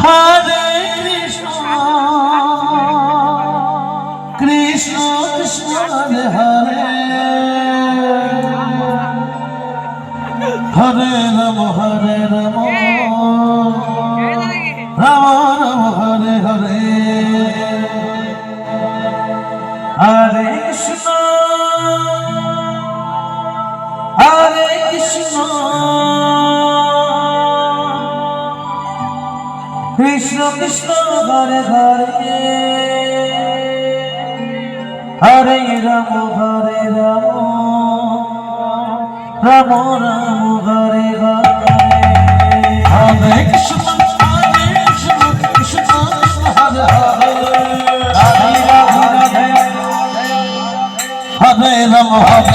Hare Krishna Krishna Krishna Hare Hare Hare Ram Ram Ram Hare Hare Hare Krishna Krishna Krishna Hare Hare Hare Ram Ram Ram Hare Hare Hare Krishna Krishna Krishna Hare Hare Hare Ram Hare